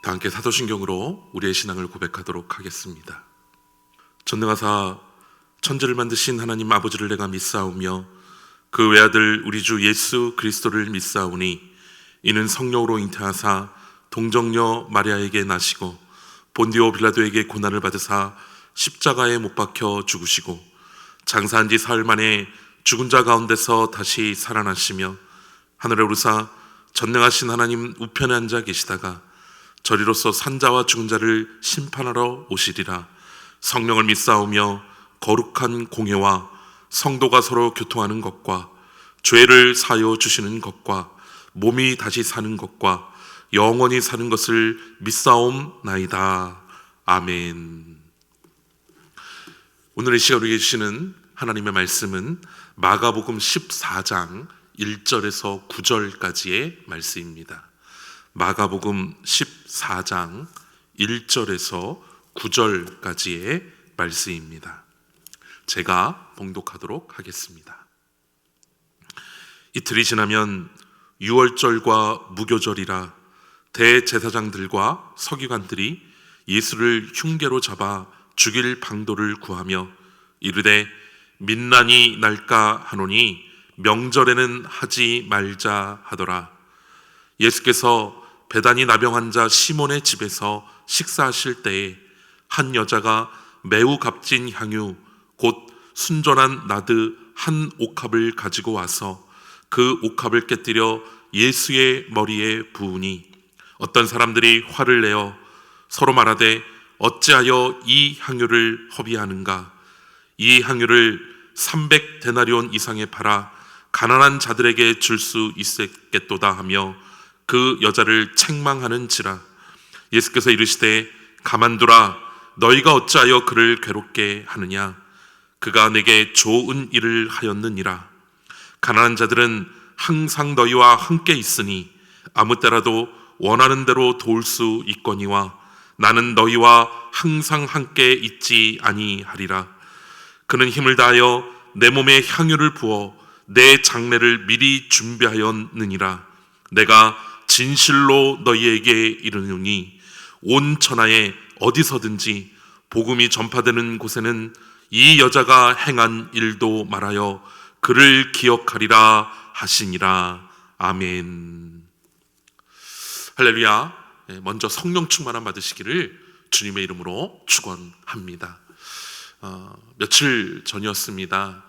다 함께 사도신경으로 우리의 신앙을 고백하도록 하겠습니다. 전능하사 천지를 만드신 하나님 아버지를 내가 믿사오며 그 외아들 우리 주 예수 그리스도를 믿사오니 이는 성령으로 잉태하사 동정녀 마리아에게 나시고 본디오 빌라도에게 고난을 받으사 십자가에 못 박혀 죽으시고 장사한 지 사흘 만에 죽은 자 가운데서 다시 살아나시며 하늘에 오르사 전능하신 하나님 우편에 앉아 계시다가 저리로서 산자와 죽은 자를 심판하러 오시리라. 성령을 믿사오며 거룩한 공회와 성도가 서로 교통하는 것과 죄를 사하여 주시는 것과 몸이 다시 사는 것과 영원히 사는 것을 믿사옵나이다. 아멘. 오늘 이 시간 우리에게 주시는 하나님의 말씀은 마가복음 14장 1절에서 9절까지의 말씀입니다. 마가복음 14장 1절에서 9절까지의 말씀입니다. 제가 봉독하도록 하겠습니다. 이틀이 지나면 유월절과 무교절이라 대제사장들과 서기관들이 예수를 흉계로 잡아 죽일 방도를 구하며 이르되 민난이 날까 하노니 명절에는 하지 말자 하더라. 예수께서 베다니 나병 환자 시몬의 집에서 식사하실 때에 한 여자가 매우 값진 향유 곧 순전한 나드 한 옥합을 가지고 와서 그 옥합을 깨뜨려 예수의 머리에 부으니 어떤 사람들이 화를 내어 서로 말하되 어찌하여 이 향유를 허비하는가? 이 향유를 300데나리온 이상에 팔아 가난한 자들에게 줄 수 있겠도다 하며 그 여자를 책망하는지라. 예수께서 이르시되 가만두라. 너희가 어찌하여 그를 괴롭게 하느냐? 그가 내게 좋은 일을 하였느니라. 가난한 자들은 항상 너희와 함께 있으니 아무 때라도 원하는 대로 도울 수 있거니와 나는 너희와 항상 함께 있지 아니하리라. 그는 힘을 다하여 내 몸에 향유를 부어 내 장례를 미리 준비하였느니라. 내가 진실로 너희에게 이르노니 온 천하에 어디서든지 복음이 전파되는 곳에는 이 여자가 행한 일도 말하여 그를 기억하리라 하시니라. 아멘. 할렐루야. 먼저 성령 충만함 받으시기를 주님의 이름으로 축원합니다. 며칠 전이었습니다.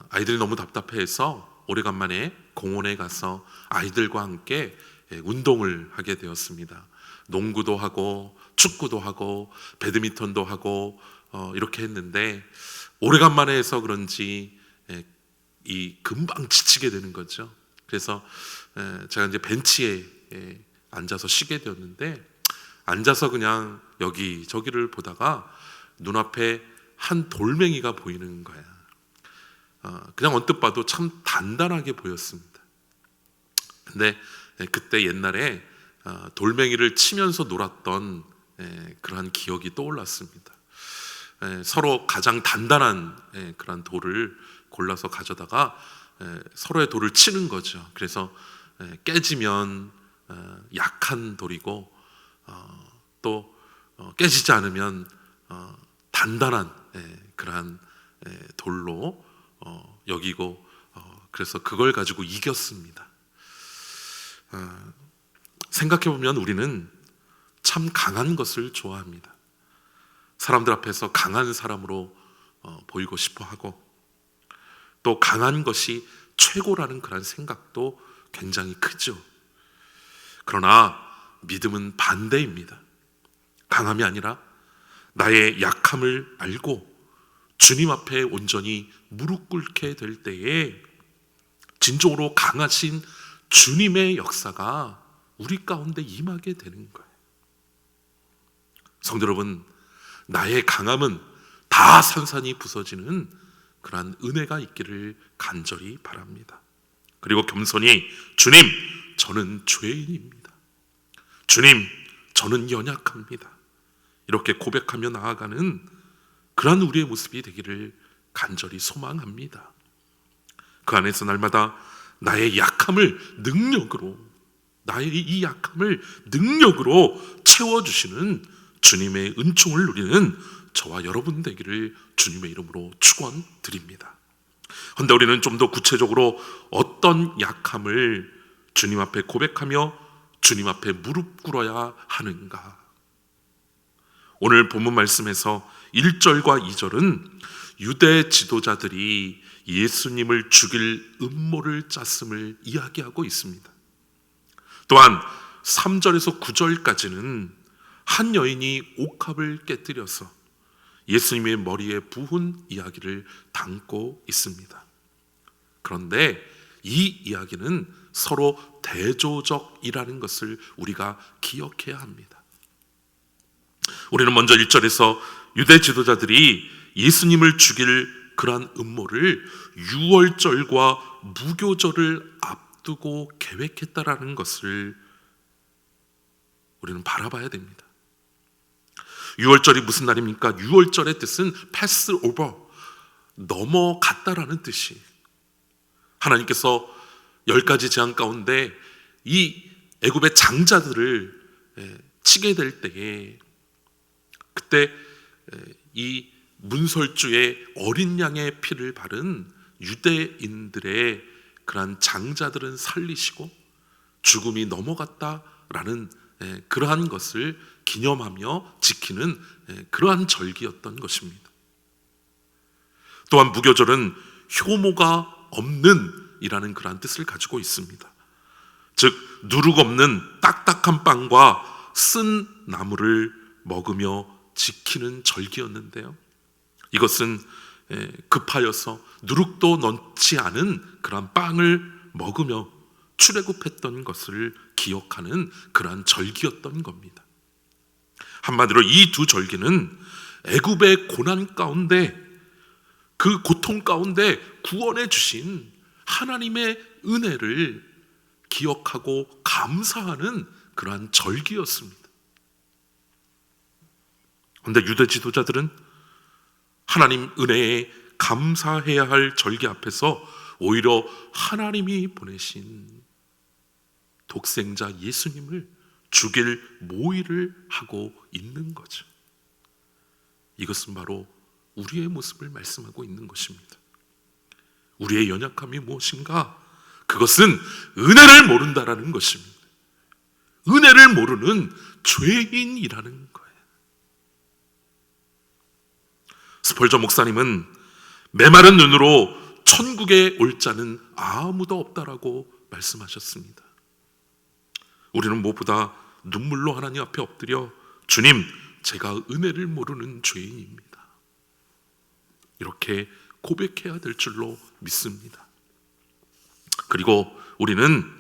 아이들이 너무 답답해서 오래간만에 공원에 가서 아이들과 함께 운동을 하게 되었습니다. 농구도 하고 축구도 하고 배드민턴도 하고 이렇게 했는데 오래간만에 해서 그런지 금방 지치게 되는 거죠. 그래서 제가 이제 벤치에 앉아서 쉬게 되었는데 앉아서 그냥 여기저기를 보다가 눈앞에 한 돌멩이가 보이는 거야. 그냥 언뜻 봐도 참 단단하게 보였습니다. 근데 그때 옛날에 돌멩이를 치면서 놀았던 그러한 기억이 떠올랐습니다. 서로 가장 단단한 그런 돌을 골라서 가져다가 서로의 돌을 치는 거죠. 그래서 깨지면 약한 돌이고 또 깨지지 않으면 단단한 그러한 돌로 여기고 그래서 그걸 가지고 이겼습니다. 생각해보면 우리는 참 강한 것을 좋아합니다. 사람들 앞에서 강한 사람으로 보이고 싶어 하고 또 강한 것이 최고라는 그런 생각도 굉장히 크죠. 그러나 믿음은 반대입니다. 강함이 아니라 나의 약함을 알고 주님 앞에 온전히 무릎 꿇게 될 때에 진정으로 강하신 주님의 역사가 우리 가운데 임하게 되는 거예요. 성도 여러분, 나의 강함은 다 산산이 부서지는 그러한 은혜가 있기를 간절히 바랍니다. 그리고 겸손히 주님, 저는 죄인입니다. 주님, 저는 연약합니다. 이렇게 고백하며 나아가는 그러한 우리의 모습이 되기를 간절히 소망합니다. 그 안에서 날마다 나의 약함을 능력으로 나의 이 약함을 능력으로 채워주시는 주님의 은총을 누리는 저와 여러분 되기를 주님의 이름으로 축원드립니다. 그런데 우리는 좀 더 구체적으로 어떤 약함을 주님 앞에 고백하며 주님 앞에 무릎 꿇어야 하는가? 오늘 본문 말씀에서 1절과 2절은 유대 지도자들이 예수님을 죽일 음모를 짰음을 이야기하고 있습니다. 또한 3절에서 9절까지는 한 여인이 옥합을 깨뜨려서 예수님의 머리에 부은 이야기를 담고 있습니다. 그런데 이 이야기는 서로 대조적이라는 것을 우리가 기억해야 합니다. 우리는 먼저 1절에서 유대 지도자들이 예수님을 죽일 그러한 음모를 유월절과 무교절을 앞두고 계획했다라는 것을 우리는 바라봐야 됩니다. 유월절이 무슨 날입니까? 유월절의 뜻은 패스오버, 넘어갔다라는 뜻이. 하나님께서 10가지 재앙 가운데 이 애굽의 장자들을 치게 될 때에 그때 이 문설주의 어린 양의 피를 바른 유대인들의 그러한 장자들은 살리시고 죽음이 넘어갔다라는 그러한 것을 기념하며 지키는 그러한 절기였던 것입니다. 또한 무교절은 효모가 없는 이라는 그러한 뜻을 가지고 있습니다. 즉 누룩 없는 딱딱한 빵과 쓴 나물을 먹으며 지키는 절기였는데요, 이것은 급하여서 누룩도 넣지 않은 그러한 빵을 먹으며 출애굽했던 것을 기억하는 그러한 절기였던 겁니다. 한마디로 이 두 절기는 애굽의 고난 가운데, 그 고통 가운데 구원해 주신 하나님의 은혜를 기억하고 감사하는 그러한 절기였습니다. 그런데 유대 지도자들은 하나님 은혜에 감사해야 할 절기 앞에서 오히려 하나님이 보내신 독생자 예수님을 죽일 모의를 하고 있는 거죠. 이것은 바로 우리의 모습을 말씀하고 있는 것입니다. 우리의 연약함이 무엇인가? 그것은 은혜를 모른다라는 것입니다. 은혜를 모르는 죄인이라는 거예요. 스펄전 목사님은 메마른 눈으로 천국에 올 자는 아무도 없다라고 말씀하셨습니다. 우리는 무엇보다 눈물로 하나님 앞에 엎드려 주님, 제가 은혜를 모르는 죄인입니다, 이렇게 고백해야 될 줄로 믿습니다. 그리고 우리는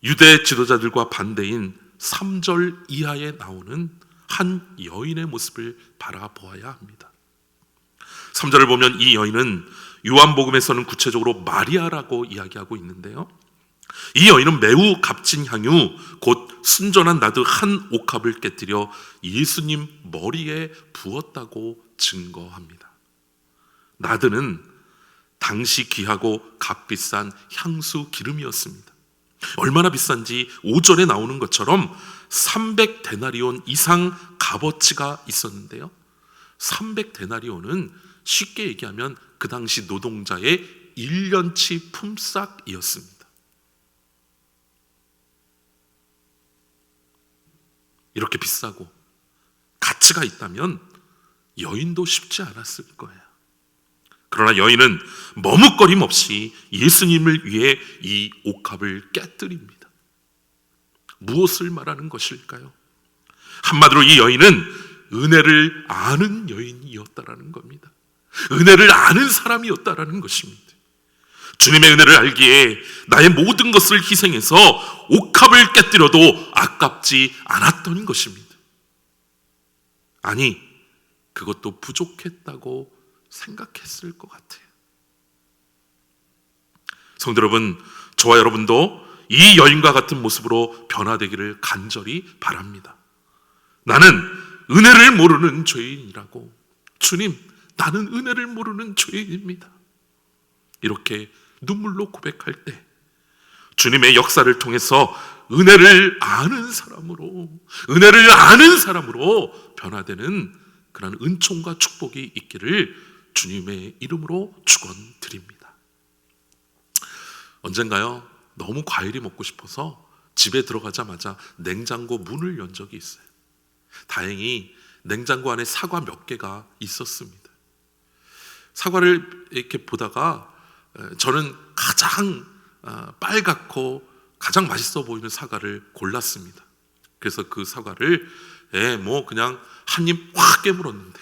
유대 지도자들과 반대인 3절 이하에 나오는 한 여인의 모습을 바라보아야 합니다. 3절을 보면 이 여인은 요한복음에서는 구체적으로 마리아라고 이야기하고 있는데요, 이 여인은 매우 값진 향유 곧 순전한 나드 한 옥합을 깨뜨려 예수님 머리에 부었다고 증거합니다. 나드는 당시 귀하고 값비싼 향수 기름이었습니다. 얼마나 비싼지 5절에 나오는 것처럼 300데나리온 이상 값어치가 있었는데요, 300데나리온은 쉽게 얘기하면 그 당시 노동자의 1년치 품삯이었습니다. 이렇게 비싸고 가치가 있다면 여인도 쉽지 않았을 거예요. 그러나 여인은 머뭇거림 없이 예수님을 위해 이 옥합을 깨뜨립니다. 무엇을 말하는 것일까요? 한마디로 이 여인은 은혜를 아는 여인이었다라는 겁니다. 은혜를 아는 사람이었다라는 것입니다. 주님의 은혜를 알기에 나의 모든 것을 희생해서 옥합을 깨뜨려도 아깝지 않았던 것입니다. 아니, 그것도 부족했다고 생각했을 것 같아요. 성도 여러분, 저와 여러분도 이 여인과 같은 모습으로 변화되기를 간절히 바랍니다. 나는 은혜를 모르는 죄인이라고, 주님, 나는 은혜를 모르는 죄인입니다, 이렇게 눈물로 고백할 때 주님의 역사를 통해서 은혜를 아는 사람으로 변화되는 그런 은총과 축복이 있기를 주님의 이름으로 축원드립니다. 언젠가요, 너무 과일이 먹고 싶어서 집에 들어가자마자 냉장고 문을 연 적이 있어요. 다행히 냉장고 안에 사과 몇 개가 있었습니다. 사과를 이렇게 보다가 저는 가장 빨갛고 가장 맛있어 보이는 사과를 골랐습니다. 그래서 그 사과를 그냥 한 입 확 깨물었는데,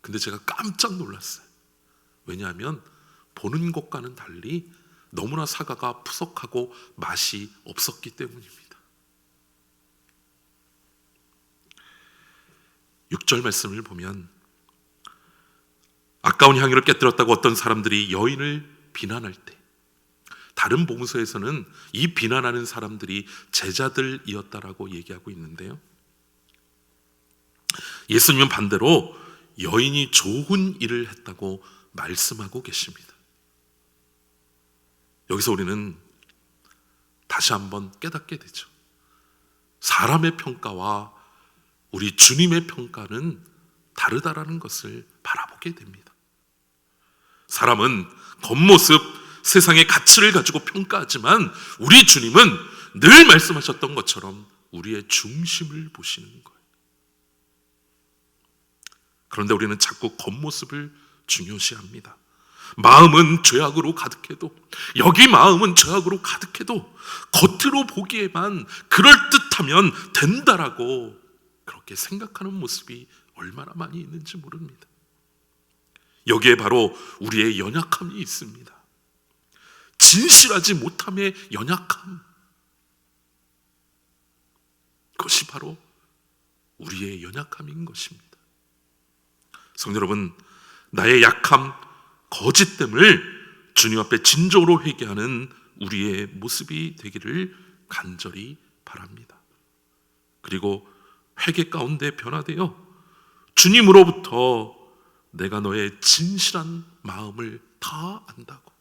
근데 제가 깜짝 놀랐어요. 왜냐하면 보는 것과는 달리 너무나 사과가 푸석하고 맛이 없었기 때문입니다. 6절 말씀을 보면 아까운 향유를 깨뜨렸다고 어떤 사람들이 여인을 비난할 때, 다른 복음서에서는 이 비난하는 사람들이 제자들이었다라고 얘기하고 있는데요, 예수님은 반대로 여인이 좋은 일을 했다고 말씀하고 계십니다. 여기서 우리는 다시 한번 깨닫게 되죠. 사람의 평가와 우리 주님의 평가는 다르다라는 것을 바라보게 됩니다. 사람은 겉모습, 세상의 가치를 가지고 평가하지만 우리 주님은 늘 말씀하셨던 것처럼 우리의 중심을 보시는 거예요. 그런데 우리는 자꾸 겉모습을 중요시합니다. 마음은 죄악으로 가득해도, 여기 마음은 죄악으로 가득해도 겉으로 보기에만 그럴듯하면 된다라고 그렇게 생각하는 모습이 얼마나 많이 있는지 모릅니다. 여기에 바로 우리의 연약함이 있습니다. 진실하지 못함의 연약함, 그것이 바로 우리의 연약함인 것입니다. 성도 여러분, 나의 약함, 거짓됨을 주님 앞에 진정으로 회개하는 우리의 모습이 되기를 간절히 바랍니다. 그리고 회개 가운데 변화되어 주님으로부터 내가 너의 진실한 마음을 다 안다고,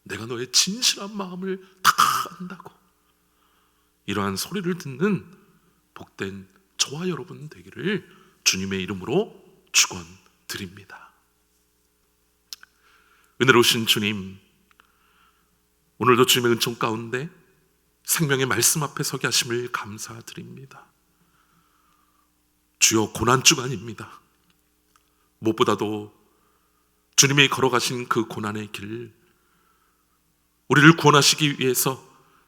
내가 너의 진실한 마음을 다 안다고, 이러한 소리를 듣는 복된 저와 여러분 되기를 주님의 이름으로 축원드립니다. 은혜로우신 주님, 오늘도 주님의 은총 가운데 생명의 말씀 앞에 서게 하심을 감사드립니다. 주여, 고난주간입니다. 무엇보다도 주님이 걸어가신 그 고난의 길, 우리를 구원하시기 위해서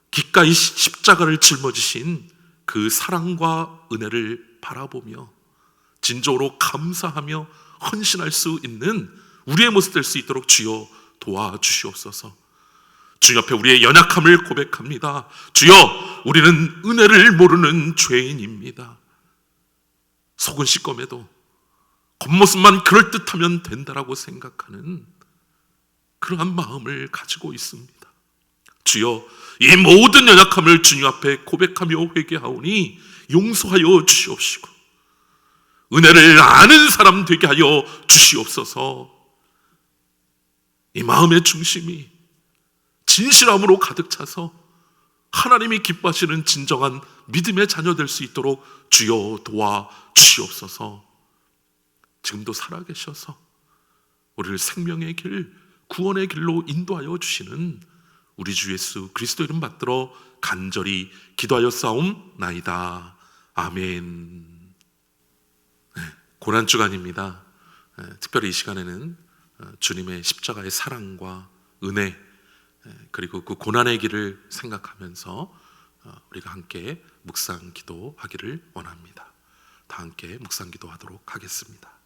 기꺼이 십자가를 짊어지신 그 사랑과 은혜를 바라보며 진정으로 감사하며 헌신할 수 있는 우리의 모습 될 수 있도록 주여 도와주시옵소서. 주님 앞에 우리의 연약함을 고백합니다. 주여, 우리는 은혜를 모르는 죄인입니다. 속은 시꺼매도 겉모습만 그럴듯하면 된다라고 생각하는 그러한 마음을 가지고 있습니다. 주여, 이 모든 연약함을 주님 앞에 고백하며 회개하오니 용서하여 주시옵시고 은혜를 아는 사람 되게 하여 주시옵소서. 이 마음의 중심이 진실함으로 가득 차서 하나님이 기뻐하시는 진정한 믿음의 자녀 될 수 있도록 주여 도와 주시옵소서. 지금도 살아계셔서 우리를 생명의 길, 구원의 길로 인도하여 주시는 우리 주 예수 그리스도 이름 받들어 간절히 기도하여 싸움나이다. 아멘. 고난주간입니다. 특별히 이 시간에는 주님의 십자가의 사랑과 은혜, 그리고 그 고난의 길을 생각하면서 우리가 함께 묵상 기도하기를 원합니다. 다 함께 묵상 기도하도록 하겠습니다.